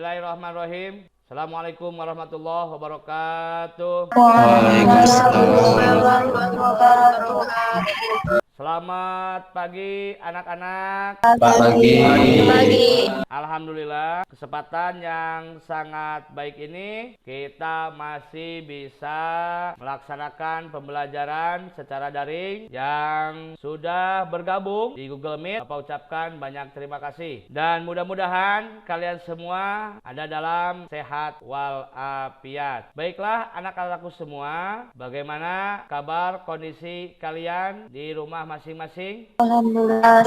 Bismillahirrahmanirrahim. Assalamualaikum warahmatullahi wabarakatuh. Waalaikumsalam. Selamat pagi anak-anak. Pagi. Alhamdulillah, kesempatan yang sangat baik ini kita masih bisa melaksanakan pembelajaran secara daring. Yang sudah bergabung di Google Meet, Bapak ucapkan banyak terima kasih. Dan mudah-mudahan kalian semua ada dalam sehat walafiat. Baiklah anak-anakku semua, bagaimana kabar kondisi kalian di rumah masing-masing? Alhamdulillah.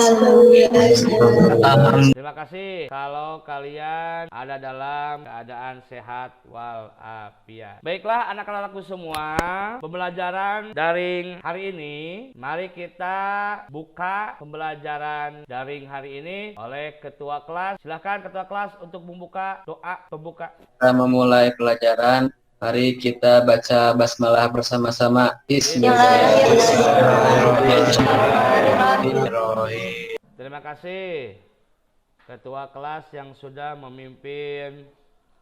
Terima kasih kalau kalian ada dalam keadaan sehat walafiat. Baiklah anak-anakku semua, pembelajaran daring hari ini, mari kita buka pembelajaran daring hari ini oleh ketua kelas. Silakan ketua kelas untuk membuka doa pembuka. Kita memulai pelajaran. Mari kita baca basmalah bersama-sama. Bismillahirrahmanirrahim. Terima kasih ketua kelas yang sudah memimpin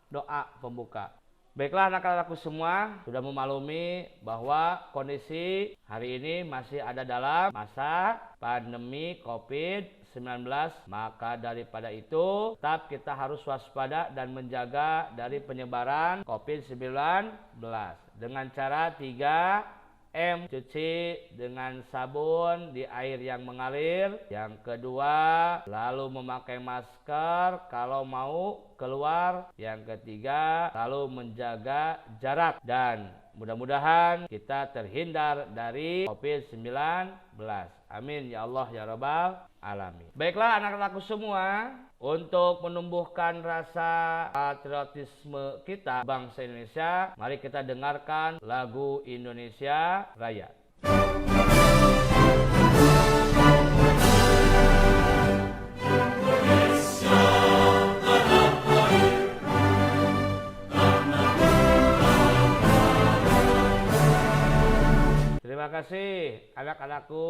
doa pembuka. Baiklah anak-anakku semua, sudah memaklumi bahwa kondisi hari ini masih ada dalam masa pandemi COVID-19. Maka daripada itu tetap kita harus waspada dan menjaga dari penyebaran COVID-19 dengan cara 3M, cuci dengan sabun di air yang mengalir. Yang kedua, lalu memakai masker kalau mau keluar. Yang ketiga, lalu menjaga jarak. Dan mudah-mudahan kita terhindar dari COVID-19. Amin ya Allah ya Rabbal alamin. Baiklah anak-anakku semua, untuk menumbuhkan rasa patriotisme kita bangsa Indonesia, mari kita dengarkan lagu Indonesia Raya. Terima kasih anak-anakku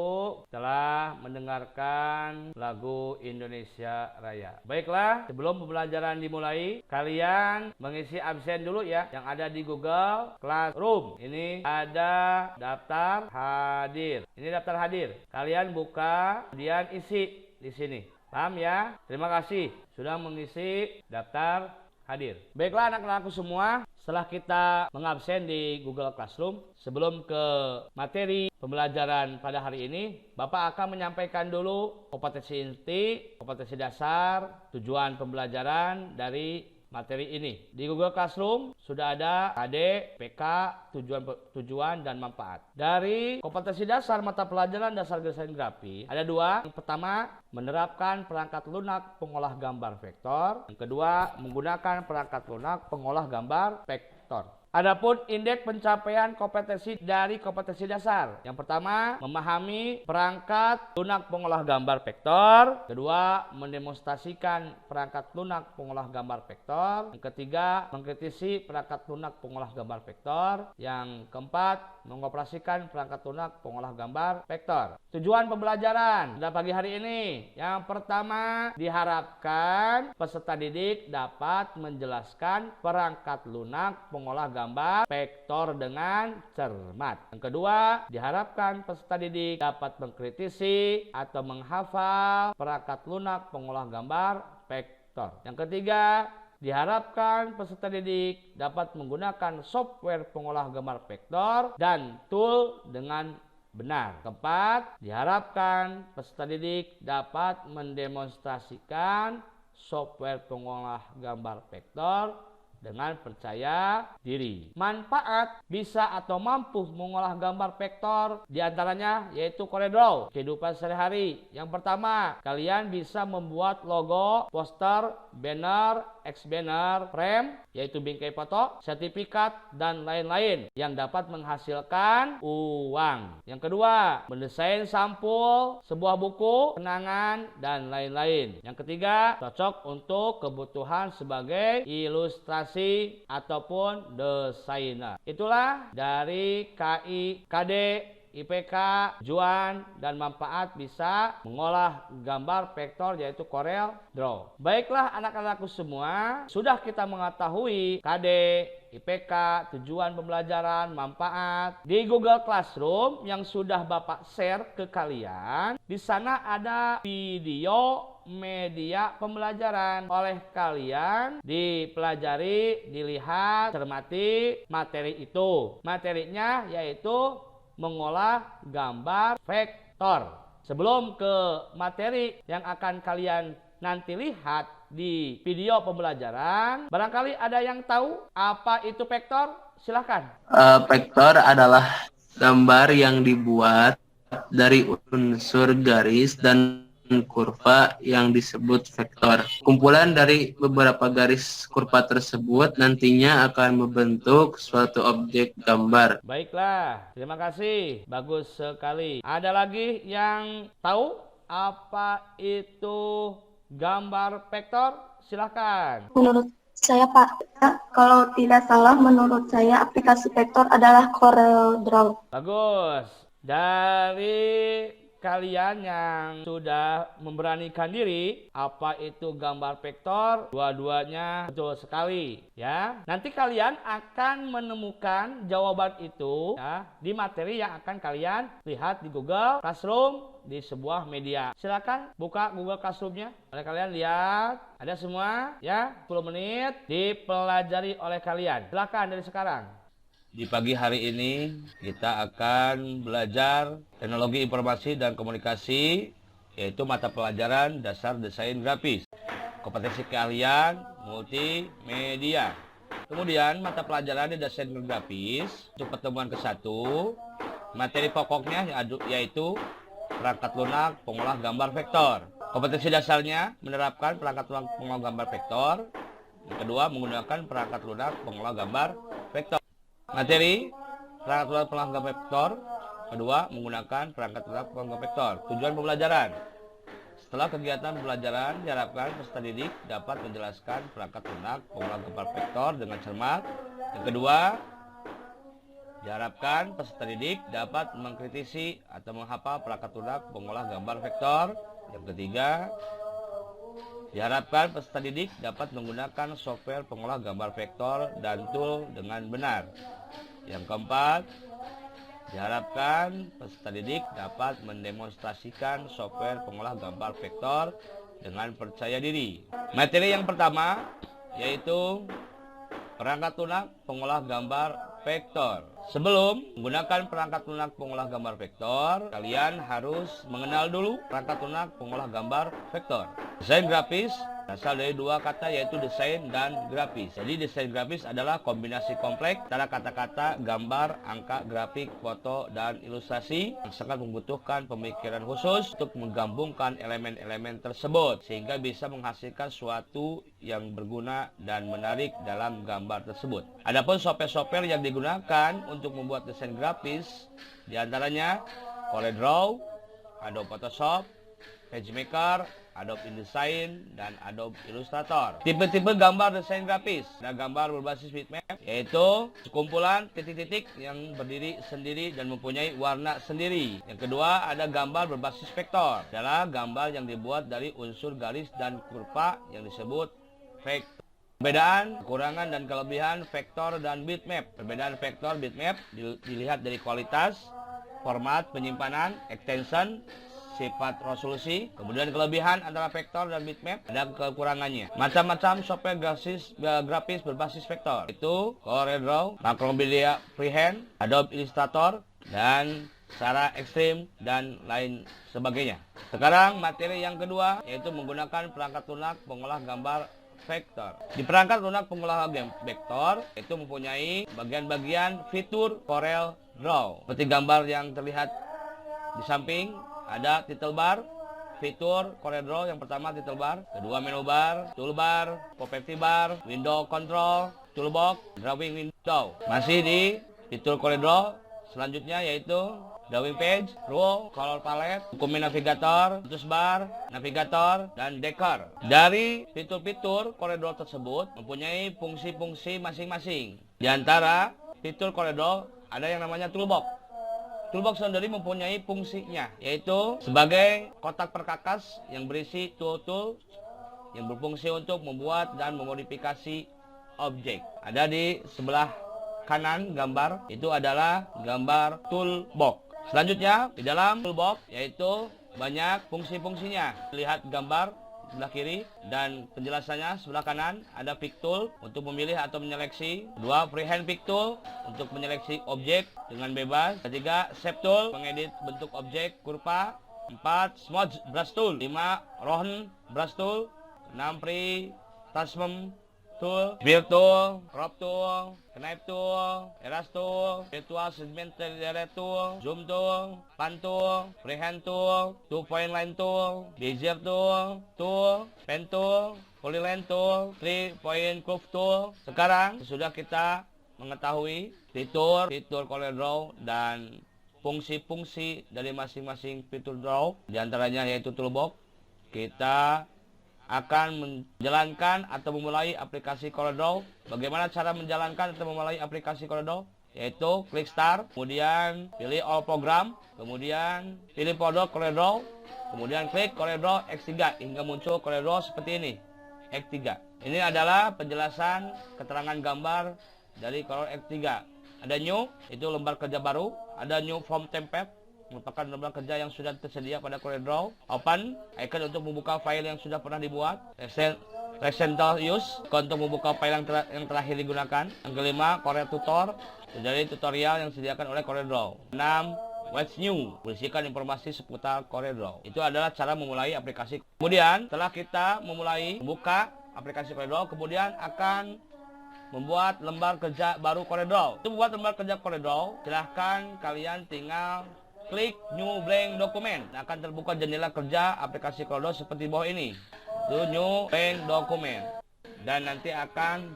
telah mendengarkan lagu Indonesia Raya. Baiklah, sebelum pembelajaran dimulai, kalian mengisi absen dulu ya yang ada di Google Classroom. Ini ada daftar hadir. Ini daftar hadir. Kalian buka, kemudian isi di sini. Paham ya? Terima kasih sudah mengisi daftar hadir. Baiklah anak-anakku semua, setelah kita mengabsen di Google Classroom, sebelum ke materi pembelajaran pada hari ini, Bapak akan menyampaikan dulu kompetensi inti, kompetensi dasar, tujuan pembelajaran dari materi ini. Di Google Classroom sudah ada AD, PK, tujuan dan manfaat. Dari kompetensi dasar mata pelajaran dasar desain grafis ada dua. Yang pertama, menerapkan perangkat lunak pengolah gambar vektor. Yang kedua, menggunakan perangkat lunak pengolah gambar vektor. Adapun indeks pencapaian kompetensi dari kompetensi dasar. Yang pertama, memahami perangkat lunak pengolah gambar vektor. Kedua, mendemonstrasikan perangkat lunak pengolah gambar vektor. Yang ketiga, mengkritisi perangkat lunak pengolah gambar vektor. Yang keempat, mengoperasikan perangkat lunak pengolah gambar vektor. Tujuan pembelajaran pada pagi hari ini. Yang pertama, diharapkan peserta didik dapat menjelaskan perangkat lunak pengolah gambar vektor dengan cermat. Yang kedua, diharapkan peserta didik dapat mengkritisi atau menghafal perangkat lunak pengolah gambar vektor. Yang ketiga, diharapkan peserta didik dapat menggunakan software pengolah gambar vektor dan tool dengan benar. Keempat, diharapkan peserta didik dapat mendemonstrasikan software pengolah gambar vektor dengan percaya diri. Manfaat bisa atau mampu mengolah gambar vektor diantaranya yaitu CorelDRAW, kehidupan sehari-hari. Yang pertama, kalian bisa membuat logo, poster, banner, X-banner, frame, yaitu bingkai foto, sertifikat, dan lain-lain yang dapat menghasilkan uang. Yang kedua, mendesain sampul, sebuah buku, kenangan, dan lain-lain. Yang ketiga, cocok untuk kebutuhan sebagai ilustrasi ataupun desainer. Itulah dari KIKD IPK, tujuan, dan manfaat bisa mengolah gambar vektor yaitu Corel Draw. Baiklah anak-anakku semua, sudah kita mengetahui KD, IPK, tujuan pembelajaran, manfaat di Google Classroom yang sudah Bapak share ke kalian. Di sana ada video media pembelajaran. Oleh kalian dipelajari, dilihat, cermati materi itu. Materinya yaitu mengolah gambar vektor. Sebelum ke materi yang akan kalian nanti lihat di video pembelajaran, barangkali ada yang tahu apa itu vektor? Silahkan. Vektor adalah gambar yang dibuat dari unsur garis dan kurva yang disebut vektor. Kumpulan dari beberapa garis kurva tersebut nantinya akan membentuk suatu objek gambar. Baiklah, terima kasih. Bagus sekali. Ada lagi yang tahu apa itu gambar vektor? Silahkan. Menurut saya Pak, kalau tidak salah menurut saya aplikasi vektor adalah Corel Draw. Bagus. Dari kalian yang sudah memberanikan diri apa itu gambar vektor, dua-duanya betul sekali ya. Nanti kalian akan menemukan jawaban itu ya di materi yang akan kalian lihat di Google Classroom di sebuah media. Silakan buka Google Classroom-nya. Oleh kalian lihat, ada semua ya, 10 menit dipelajari oleh kalian. Silakan dari sekarang. Di pagi hari ini kita akan belajar teknologi informasi dan komunikasi, yaitu mata pelajaran dasar desain grafis. Kompetensi kalian multimedia. Kemudian mata pelajaran desain grafis untuk pertemuan ke-1. Materi pokoknya yaitu perangkat lunak pengolah gambar vektor. Kompetensi dasarnya menerapkan perangkat lunak pengolah gambar vektor. Yang kedua, menggunakan perangkat lunak pengolah gambar vektor. Materi perangkat lunak pengolah gambar vektor. Kedua, menggunakan perangkat lunak pengolah gambar vektor. Tujuan pembelajaran. Setelah kegiatan pembelajaran, diharapkan peserta didik dapat menjelaskan perangkat lunak pengolah gambar vektor dengan cermat. Yang kedua, diharapkan peserta didik dapat mengkritisi atau menghafal perangkat lunak pengolah gambar vektor. Yang ketiga, diharapkan peserta didik dapat menggunakan software pengolah gambar vektor dan tool dengan benar. Yang keempat, diharapkan peserta didik dapat mendemonstrasikan software pengolah gambar vektor dengan percaya diri. Materi yang pertama yaitu perangkat lunak pengolah gambar vektor. Sebelum menggunakan perangkat lunak pengolah gambar vektor, kalian harus mengenal dulu perangkat lunak pengolah gambar vektor. Desain grafis berasal dari dua kata yaitu desain dan grafis. Jadi desain grafis adalah kombinasi kompleks antara kata-kata, gambar, angka, grafik, foto, dan ilustrasi yang sangat membutuhkan pemikiran khusus untuk menggabungkan elemen-elemen tersebut sehingga bisa menghasilkan suatu yang berguna dan menarik dalam gambar tersebut. Adapun software-software yang digunakan untuk membuat desain grafis diantaranya Corel Draw, Adobe Photoshop, PageMaker, Adobe InDesign, dan Adobe Illustrator. Tipe-tipe gambar desain grafis. Ada gambar berbasis bitmap, yaitu sekumpulan titik-titik yang berdiri sendiri dan mempunyai warna sendiri. Yang kedua, ada gambar berbasis vektor. Adalah gambar yang dibuat dari unsur garis dan kurva yang disebut vektor. Perbedaan, kekurangan, dan kelebihan vektor dan bitmap. Perbedaan vektor bitmap dilihat dari kualitas, format penyimpanan, extension, sifat resolusi. Kemudian kelebihan antara vektor dan bitmap, ada kekurangannya. Macam-macam software grafis berbasis vektor, itu Corel Draw, Macromedia Freehand, Adobe Illustrator, dan secara ekstrim, dan lain sebagainya. Sekarang materi yang kedua yaitu menggunakan perangkat lunak pengolah gambar vektor. Di perangkat lunak pengolah vektor itu mempunyai bagian-bagian fitur Corel Draw. Seperti gambar yang terlihat di samping, ada title bar, fitur Corel Draw yang pertama title bar, kedua menu bar, toolbar, property bar, window control, toolbox, drawing window. Masih di fitur Corel Draw selanjutnya yaitu drawing page, rule, color palette, dokumen navigator, status bar, navigator, dan decor. Dari fitur-fitur Corel Draw tersebut mempunyai fungsi-fungsi masing-masing. Di antara fitur Corel Draw ada yang namanya toolbox. Toolbox sendiri mempunyai fungsinya, yaitu sebagai kotak perkakas yang berisi tool-tool yang berfungsi untuk membuat dan memodifikasi objek. Ada di sebelah kanan gambar, itu adalah gambar toolbox. Selanjutnya, di dalam toolbox yaitu banyak fungsi-fungsinya. Lihat gambar sebelah kiri dan penjelasannya sebelah kanan. Ada pick tool untuk memilih atau menyeleksi. 2. Freehand pick tool untuk menyeleksi objek dengan bebas. 3. Shape tool mengedit bentuk objek kurva. 4. Smudge brush tool. 5. Round brush tool. 6. Free attachment tool, build tool, crop tool, knife tool, erase tool, virtual segment tool, zoom tool, pan tool, freehand tool, 2-point line tool, bezier tool, pen tool, polyline tool, 3-point curve tool. Sekarang sudah kita mengetahui fitur CorelDRAW dan fungsi-fungsi dari masing-masing fitur draw, diantaranya yaitu toolbox. Kita akan menjalankan atau memulai aplikasi CorelDRAW. Bagaimana cara menjalankan atau memulai aplikasi CorelDRAW? Yaitu klik start, kemudian pilih all program, kemudian pilih folder CorelDRAW, kemudian klik CorelDRAW X3 hingga muncul CorelDRAW seperti ini, X3. Ini adalah penjelasan keterangan gambar dari Corel X3. Ada new, itu lembar kerja baru. Ada new from template, merupakan lembar kerja yang sudah tersedia pada CorelDRAW. Open, icon untuk membuka file yang sudah pernah dibuat. Recent use, untuk membuka file yang terakhir digunakan. Yang kelima, Corel Tutor, dari tutorial yang disediakan oleh CorelDRAW. 6. What's new, berisikan informasi seputar CorelDRAW. Itu adalah cara memulai aplikasi. Kemudian, setelah kita membuka aplikasi CorelDRAW, kemudian akan membuat lembar kerja baru CorelDRAW. Untuk membuat lembar kerja CorelDRAW, silahkan kalian tinggal klik New Blank Document. Akan terbuka jendela kerja aplikasi CorelDRAW seperti bawah ini. Itu New Blank Document. Dan nanti akan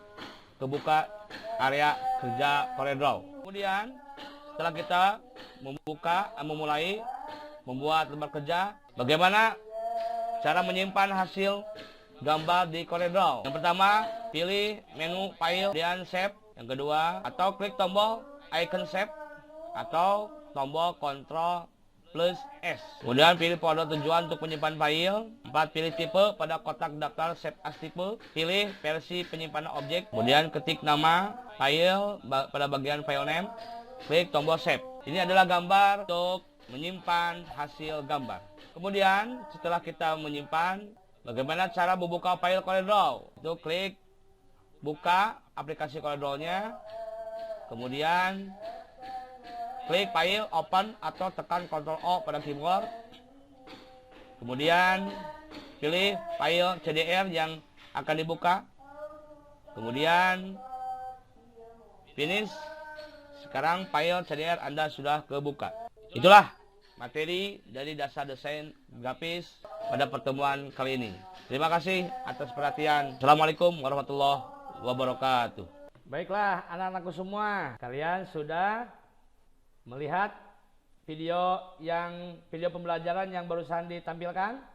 kebuka area kerja CorelDRAW. Kemudian setelah kita memulai membuat lembar kerja, bagaimana cara menyimpan hasil gambar di CorelDRAW? Yang pertama, pilih menu File dan Save. Yang kedua, atau klik tombol icon Save atau tombol Ctrl plus S. Kemudian pilih folder tujuan untuk menyimpan file. 4. Pilih tipe pada kotak daftar Save as tipe. Pilih versi penyimpanan objek. Kemudian ketik nama file pada bagian file name. Klik tombol Save. Ini adalah gambar untuk menyimpan hasil gambar. Kemudian setelah kita menyimpan, bagaimana cara membuka file CorelDRAW? Itu klik buka aplikasi CorelDRAW-nya. Kemudian klik file, open, atau tekan Ctrl O pada keyboard. Kemudian pilih file CDR yang akan dibuka. Kemudian finish. Sekarang file CDR Anda sudah kebuka. Itulah materi dari dasar desain grafis pada pertemuan kali ini. Terima kasih atas perhatian. Assalamualaikum warahmatullahi wabarakatuh. Baiklah anak-anakku semua, kalian sudah melihat video pembelajaran yang barusan ditampilkan?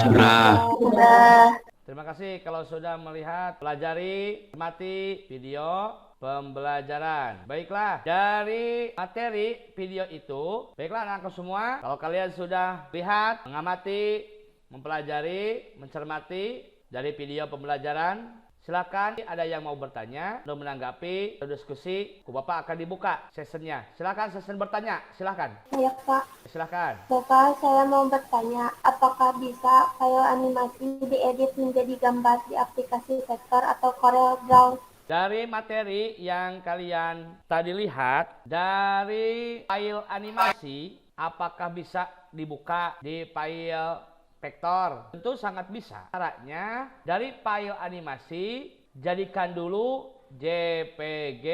Sudah. Terima kasih kalau sudah melihat, pelajari, cermati video pembelajaran. Baiklah, dari materi video itu, baiklah anak-anakku semua, kalau kalian sudah lihat, mengamati, mempelajari, mencermati dari video pembelajaran, silakan ada yang mau bertanya atau menanggapi atau diskusi, Bapak akan dibuka sessionnya. Silakan session bertanya, silakan. Ya Pak. Silakan. Bapak, saya mau bertanya, apakah bisa file animasi diedit menjadi gambar di aplikasi Vector atau CorelDRAW? Dari materi yang kalian tadi lihat, dari file animasi, apakah bisa dibuka di file Vector? Tentu sangat bisa. Caranya, dari file animasi, jadikan dulu JPG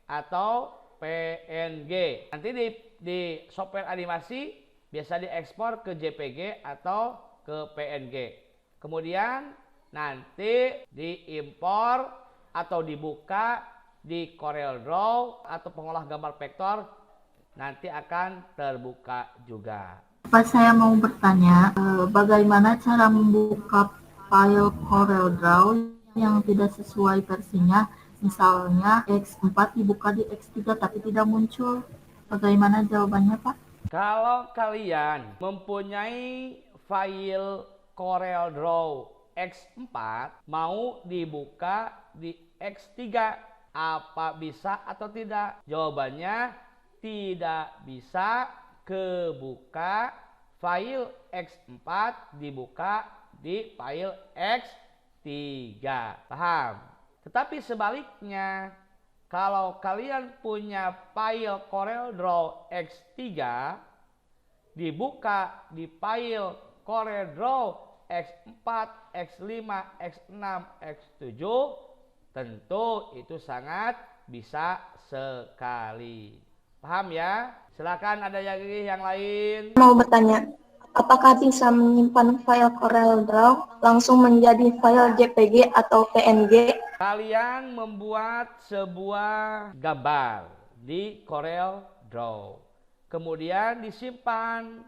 atau PNG. Nanti di software animasi, biasa diekspor ke JPG atau ke PNG. Kemudian, nanti diimpor atau dibuka di CorelDRAW atau pengolah gambar vektor, nanti akan terbuka juga. Pak, saya mau bertanya, bagaimana cara membuka file CorelDRAW yang tidak sesuai versinya? Misalnya X4 dibuka di X3 tapi tidak muncul. Bagaimana jawabannya, Pak? Kalau kalian mempunyai file CorelDRAW X4 mau dibuka di X3, apa bisa atau tidak? Jawabannya tidak bisa kebuka file X4 dibuka di file X3. Paham? Tetapi sebaliknya, kalau kalian punya file CorelDRAW X3 dibuka di file CorelDRAW X4, X5, X6, X7, tentu itu sangat bisa sekali. Paham ya? Silakan, ada lagi yang lain. Mau bertanya, apakah bisa menyimpan file CorelDRAW langsung menjadi file JPG atau PNG? Kalian membuat sebuah gambar di CorelDRAW, kemudian disimpan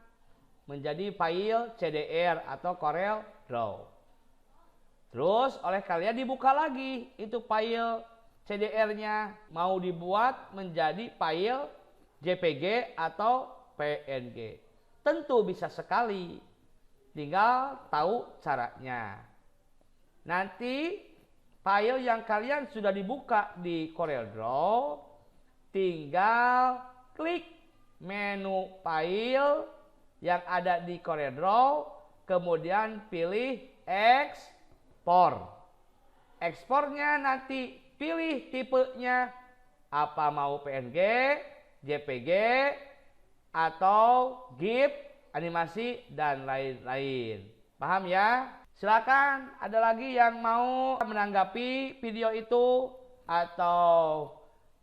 menjadi file CDR atau CorelDRAW. Terus oleh kalian dibuka lagi itu file CDR-nya, mau dibuat menjadi file JPG atau PNG. Tentu bisa sekali, tinggal tahu caranya. Nanti file yang kalian sudah dibuka di CorelDRAW, tinggal klik menu file yang ada di CorelDRAW, kemudian pilih ekspor. Ekspornya nanti pilih tipenya, apa mau PNG, JPG, atau GIF, animasi, dan lain-lain. Paham ya? Silakan, ada lagi yang mau menanggapi video itu atau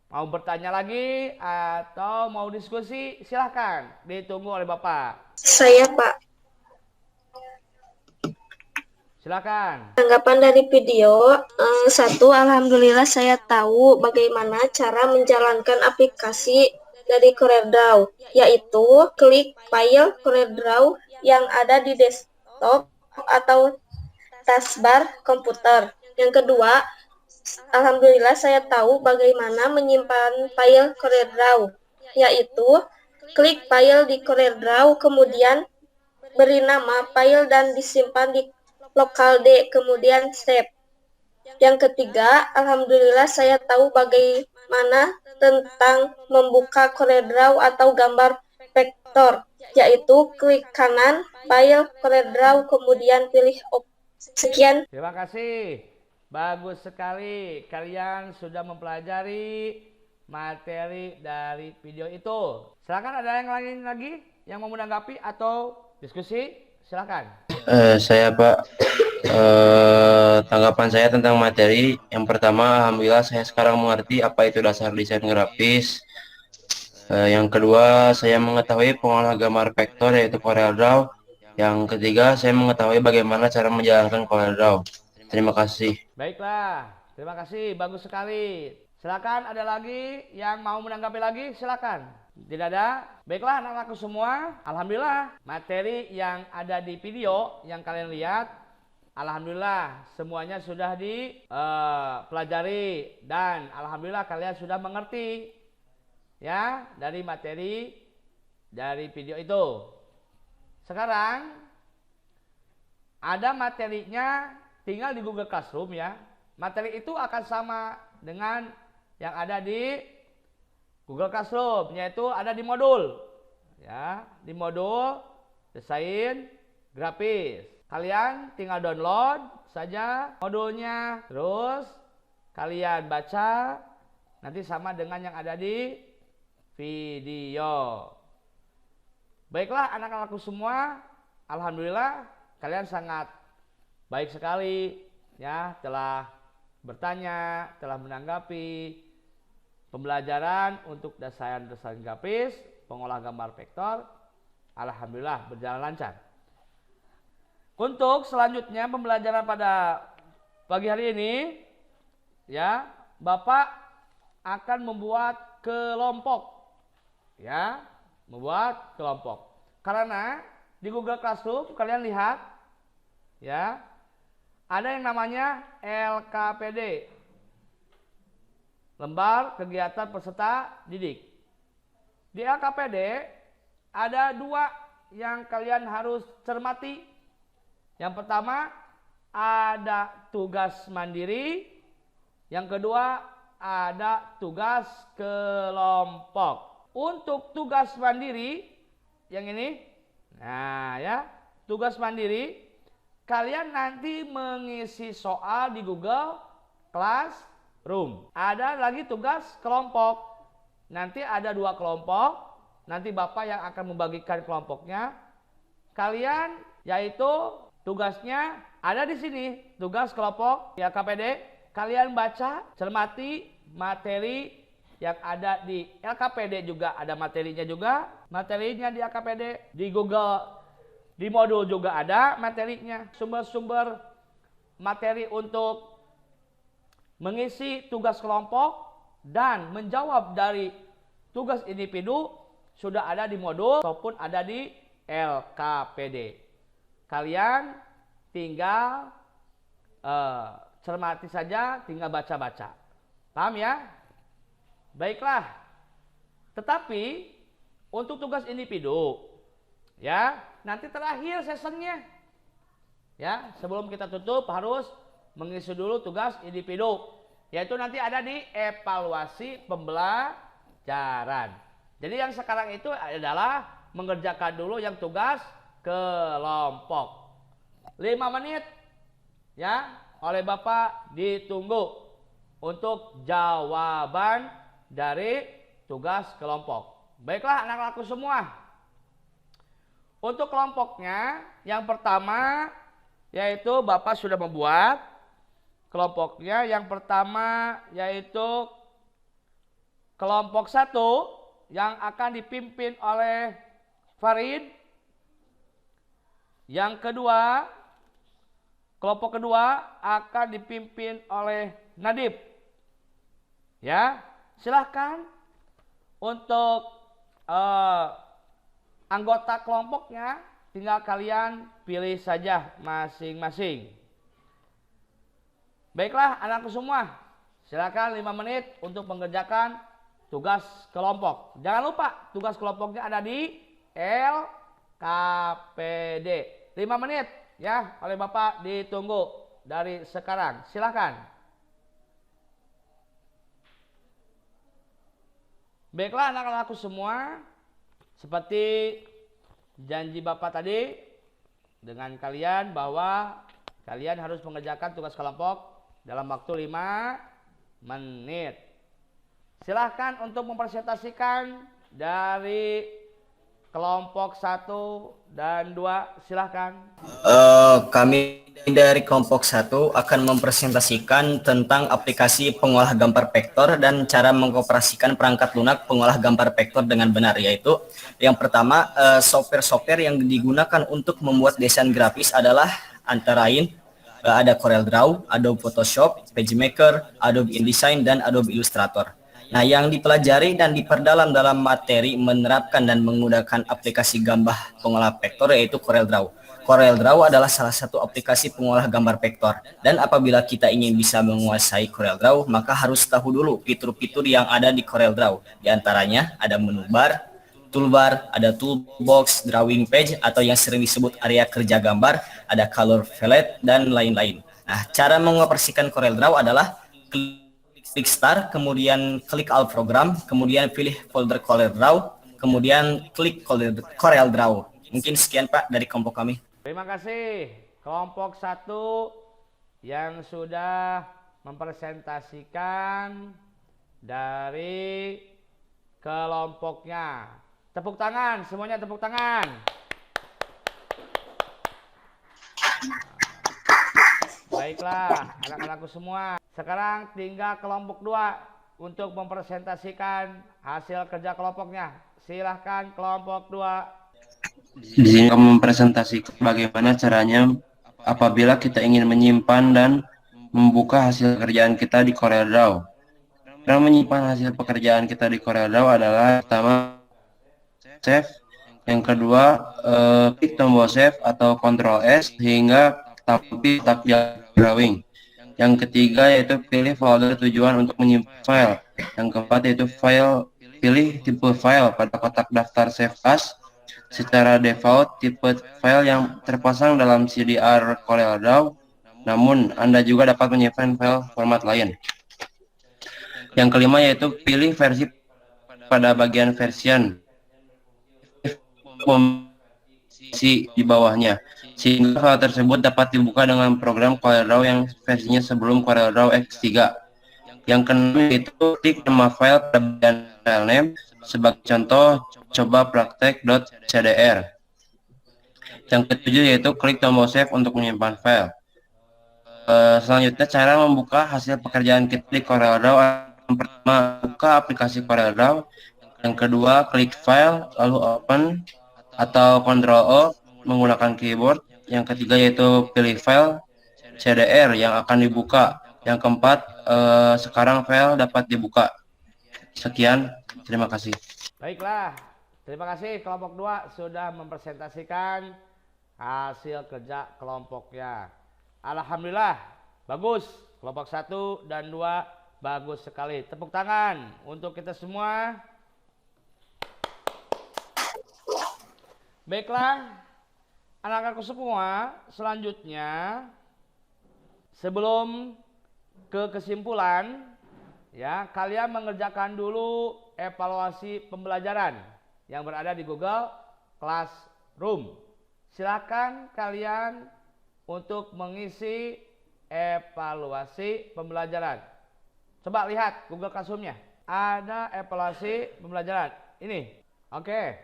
mau bertanya lagi atau mau diskusi? Silakan, ditunggu oleh Bapak. Saya, Pak. Silakan. Tanggapan dari video, satu, alhamdulillah saya tahu bagaimana cara menjalankan aplikasi dari CorelDRAW, yaitu klik file CorelDRAW yang ada di desktop atau taskbar komputer. Yang kedua, alhamdulillah saya tahu bagaimana menyimpan file CorelDRAW, yaitu klik file di CorelDRAW, kemudian beri nama file dan disimpan di lokal D, kemudian save. Yang ketiga, alhamdulillah saya tahu bagaimana tentang membuka CorelDRAW atau gambar vektor, yaitu klik kanan file CorelDRAW, kemudian pilih sekian. Terima kasih. Bagus sekali kalian sudah mempelajari materi dari video itu. Silakan, ada yang lain lagi yang mau menanggapi atau diskusi? Silakan. Saya Pak, tanggapan saya tentang materi yang pertama, alhamdulillah saya sekarang mengerti apa itu dasar desain grafis. Yang kedua, saya mengetahui pengolahan gambar vektor yaitu CorelDRAW. Yang ketiga, saya mengetahui bagaimana cara menjalankan CorelDRAW. Terima kasih. Baiklah, terima kasih, bagus sekali. Silakan, ada lagi yang mau menanggapi lagi? Silakan. Tidak ada? Baiklah anak-anakku semua, alhamdulillah materi yang ada di video yang kalian lihat, alhamdulillah semuanya sudah dipelajari dan alhamdulillah kalian sudah mengerti ya dari materi dari video itu. Sekarang ada materinya, tinggal di Google Classroom ya. Materi itu akan sama dengan yang ada di Google Classroom, yaitu ada di modul ya, di modul desain grafis. Kalian tinggal download saja modulnya, terus kalian baca, nanti sama dengan yang ada di video. Baiklah anak-anakku semua, alhamdulillah kalian sangat baik sekali ya, telah bertanya, telah menanggapi pembelajaran untuk desain grafis, pengolah gambar vektor, alhamdulillah berjalan lancar. Untuk selanjutnya pembelajaran pada pagi hari ini, ya, Bapak akan membuat kelompok, ya, membuat kelompok. Karena di Google Classroom kalian lihat, ya, ada yang namanya LKPD. Lembar kegiatan peserta didik. Di LKPD ada dua yang kalian harus cermati. Yang pertama ada tugas mandiri, yang kedua ada tugas kelompok. Untuk tugas mandiri yang ini, nah ya, tugas mandiri kalian nanti mengisi soal di Google Classroom. Ada lagi tugas kelompok. Nanti ada dua kelompok. Nanti Bapak yang akan membagikan kelompoknya. Kalian yaitu tugasnya ada di sini. Tugas kelompok di LKPD. Kalian baca, cermati materi yang ada di LKPD, juga ada materinya juga. Materinya di LKPD, di Google, di modul juga ada materinya. Sumber-sumber materi untuk mengisi tugas kelompok dan menjawab dari tugas individu sudah ada di modul ataupun ada di LKPD. Kalian tinggal cermati saja, tinggal baca-baca. Paham ya? Baiklah. Tetapi untuk tugas individu, ya, nanti terakhir sessionnya. Ya, sebelum kita tutup harus mengisi dulu tugas individu, yaitu nanti ada di evaluasi pembelajaran. Jadi yang sekarang itu adalah mengerjakan dulu yang tugas kelompok. 5 menit ya oleh Bapak ditunggu untuk jawaban dari tugas kelompok. Baiklah anak-anakku semua. Untuk kelompoknya yang pertama yaitu Bapak sudah membuat kelompoknya. Yang pertama yaitu kelompok 1 yang akan dipimpin oleh Farid. Yang kedua, kelompok kedua akan dipimpin oleh Nadib. Ya, silahkan untuk anggota kelompoknya tinggal kalian pilih saja masing-masing. Baiklah anakku semua, silakan 5 menit untuk mengerjakan tugas kelompok. Jangan lupa tugas kelompoknya ada di LKPD. 5 menit ya oleh Bapak ditunggu dari sekarang. Silakan. Baiklah anak-anakku semua, seperti janji Bapak tadi dengan kalian bahwa kalian harus mengerjakan tugas kelompok dalam waktu 5 menit. Silahkan untuk mempresentasikan dari kelompok 1 dan 2, silahkan. Kami dari kelompok 1 akan mempresentasikan tentang aplikasi pengolah gambar vektor dan cara mengoperasikan perangkat lunak pengolah gambar vektor dengan benar, yaitu yang pertama software-software yang digunakan untuk membuat desain grafis adalah antara lain ada CorelDRAW, Adobe Photoshop, PageMaker, Adobe InDesign, dan Adobe Illustrator. Nah, yang dipelajari dan diperdalam dalam materi menerapkan dan menggunakan aplikasi gambar pengolah vektor yaitu CorelDRAW. CorelDRAW adalah salah satu aplikasi pengolah gambar vektor. Dan apabila kita ingin bisa menguasai CorelDRAW, maka harus tahu dulu fitur-fitur yang ada di CorelDRAW. Di antaranya ada menu bar, toolbar, ada toolbox, drawing page atau yang sering disebut area kerja gambar, ada color palette dan lain-lain. Nah, cara mengoperasikan CorelDRAW adalah klik start, kemudian klik all program, kemudian pilih folder CorelDRAW, kemudian klik CorelDRAW. Mungkin sekian Pak dari kelompok kami. Terima kasih kelompok 1 yang sudah mempresentasikan dari kelompoknya. Tepuk tangan, semuanya tepuk tangan. Baiklah anak-anakku semua. Sekarang tinggal kelompok 2 untuk mempresentasikan hasil kerja kelompoknya. Silahkan kelompok 2. Di sini kami mempresentasikan bagaimana caranya apabila kita ingin menyimpan dan membuka hasil pekerjaan kita di CorelDRAW. Cara menyimpan hasil pekerjaan kita di CorelDRAW adalah pertama save, yang kedua klik tombol save atau Ctrl S hingga tampil tab drawing. Yang ketiga yaitu pilih folder tujuan untuk menyimpan file. Yang keempat yaitu pilih tipe file pada kotak daftar Save As. Secara default, tipe file yang terpasang dalam CDR CorelDRAW, namun Anda juga dapat menyimpan file format lain. Yang kelima yaitu pilih versi pada bagian version di bawahnya, sehingga file tersebut dapat dibuka dengan program CorelDRAW yang versinya sebelum CorelDRAW X3. Yang keenam yaitu klik nama file pada bagian file name. Sebagai contoh, coba praktek.cdr. Yang ketujuh yaitu klik tombol save untuk menyimpan file. Selanjutnya, cara membuka hasil pekerjaan kita di CorelDRAW. Yang pertama, buka aplikasi CorelDRAW. Yang kedua, klik file, lalu open atau Ctrl O menggunakan keyboard. Yang ketiga yaitu pilih file CDR yang akan dibuka. Yang keempat, sekarang file dapat dibuka. Sekian, terima kasih. Baiklah, terima kasih kelompok 2 sudah mempresentasikan hasil kerja kelompoknya. Alhamdulillah, bagus. Kelompok 1 dan 2 bagus sekali. Tepuk tangan untuk kita semua. Baiklah, anak-anakku semua, selanjutnya sebelum ke kesimpulan, ya, kalian mengerjakan dulu evaluasi pembelajaran yang berada di Google Classroom. Silakan kalian untuk mengisi evaluasi pembelajaran. Coba lihat Google Classroom-nya. Ada evaluasi pembelajaran. Ini. Oke.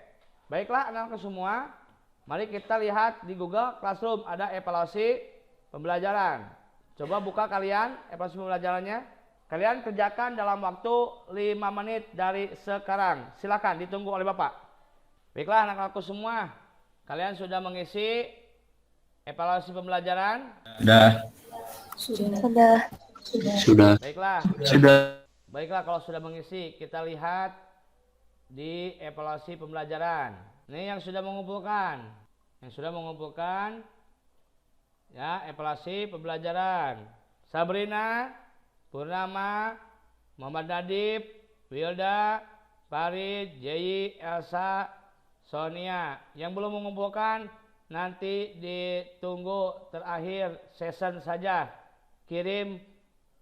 Baiklah anak-anak semua. Mari kita lihat di Google Classroom ada evaluasi pembelajaran. Coba buka kalian evaluasi pembelajarannya. Kalian kerjakan dalam waktu 5 menit dari sekarang. Silakan ditunggu oleh Bapak. Baiklah anak-anakku semua. Kalian sudah mengisi evaluasi pembelajaran? Sudah. Baiklah. Sudah. Baiklah, kalau sudah mengisi, kita lihat di evaluasi pembelajaran. Ini yang sudah mengumpulkan. Ya, evaluasi pembelajaran. Sabrina, Purnama, Muhammad Nadib, Wilda, Farid, Jeyi, Elsa, Sonia. Yang belum mengumpulkan, nanti ditunggu terakhir session saja. Kirim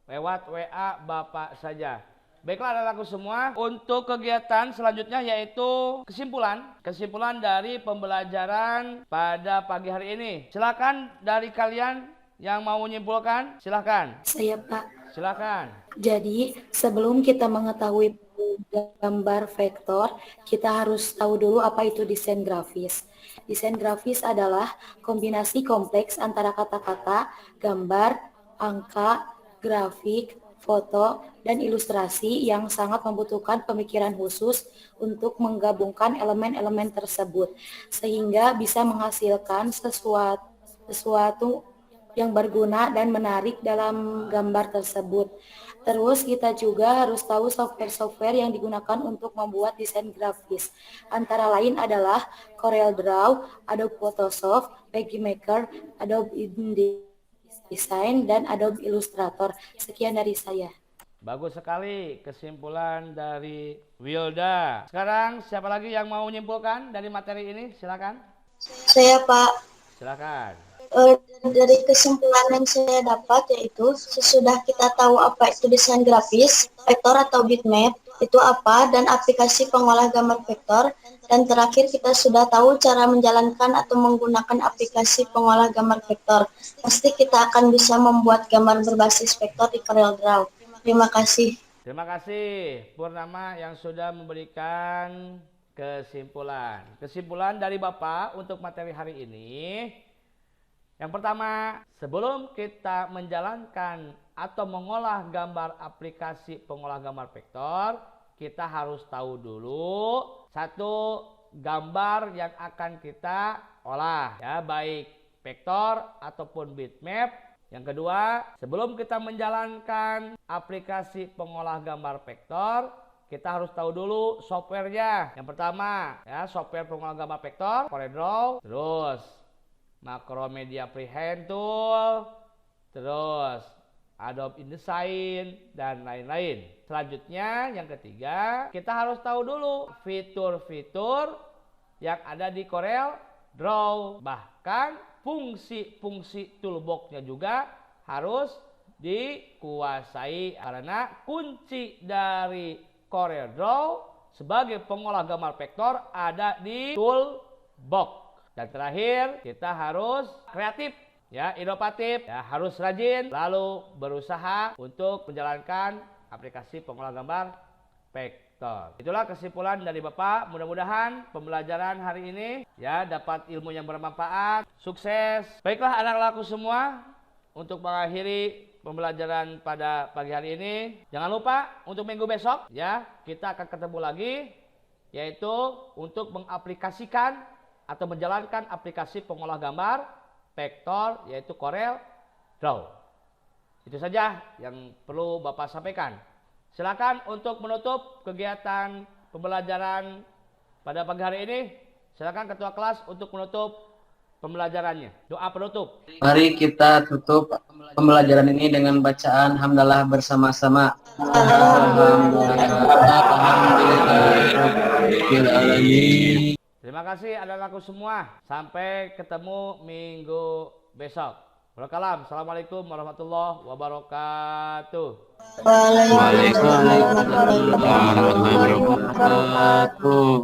lewat WA Bapak saja. Baiklah anak-anakku semua, untuk kegiatan selanjutnya yaitu kesimpulan dari pembelajaran pada pagi hari ini. Silakan dari kalian yang mau menyimpulkan, silakan. Saya Pak. Silakan. Jadi sebelum kita mengetahui gambar vektor, kita harus tahu dulu apa itu desain grafis. Desain grafis adalah kombinasi kompleks antara kata-kata, gambar, angka, grafik, foto, dan ilustrasi yang sangat membutuhkan pemikiran khusus untuk menggabungkan elemen-elemen tersebut, sehingga bisa menghasilkan sesuatu yang berguna dan menarik dalam gambar tersebut. Terus kita juga harus tahu software-software yang digunakan untuk membuat desain grafis. Antara lain adalah CorelDRAW, Adobe Photoshop, PageMaker, Adobe InDesign, dan Adobe Illustrator. Sekian dari saya. Bagus sekali kesimpulan dari Wilda. Sekarang siapa lagi yang mau menyimpulkan dari materi ini? Silakan. Saya Pak. Silakan. Dari kesimpulan yang saya dapat yaitu sesudah kita tahu apa itu desain grafis, vektor atau bitmap itu apa, dan aplikasi pengolah gambar vektor, dan terakhir kita sudah tahu cara menjalankan atau menggunakan aplikasi pengolah gambar vektor. Pasti kita akan bisa membuat gambar berbasis vektor di CorelDRAW. Terima kasih. Terima kasih Purnama yang sudah memberikan kesimpulan. Kesimpulan dari Bapak untuk materi hari ini. Yang pertama, sebelum kita menjalankan atau mengolah gambar aplikasi pengolah gambar vektor, kita harus tahu dulu satu gambar yang akan kita olah, ya, baik vektor ataupun bitmap. Yang kedua, sebelum kita menjalankan aplikasi pengolah gambar vektor, kita harus tahu dulu softwarenya. Yang pertama, ya, software pengolah gambar vektor, CorelDRAW, terus Macromedia Freehand Tool, terus Adobe InDesign, dan lain-lain. Selanjutnya yang ketiga, kita harus tahu dulu fitur-fitur yang ada di Corel Draw. Bahkan fungsi-fungsi toolbox-nya juga harus dikuasai, karena kunci dari Corel Draw sebagai pengolah gambar vektor ada di toolbox. Dan terakhir, kita harus kreatif, ya, inovatif, ya, harus rajin, lalu berusaha untuk menjalankan aplikasi pengolah gambar vektor. Itulah kesimpulan dari Bapak. Mudah-mudahan pembelajaran hari ini, ya, dapat ilmu yang bermanfaat. Sukses. Baiklah anak-anakku semua, untuk mengakhiri pembelajaran pada pagi hari ini, jangan lupa untuk minggu besok, ya, kita akan ketemu lagi, yaitu untuk mengaplikasikan atau menjalankan aplikasi pengolah gambar vektor, yaitu Corel Draw. Itu saja yang perlu Bapak sampaikan. Silakan untuk menutup kegiatan pembelajaran pada pagi hari ini. Silakan ketua kelas untuk menutup pembelajarannya. Doa penutup. Mari kita tutup pembelajaran ini dengan bacaan hamdalah bersama-sama. Alhamdulillah. Terima kasih anak-anakku semua. Sampai ketemu minggu besok. Waalaikumsalam. Assalamualaikum warahmatullahi wabarakatuh. Waalaikumsalam warahmatullahi wabarakatuh.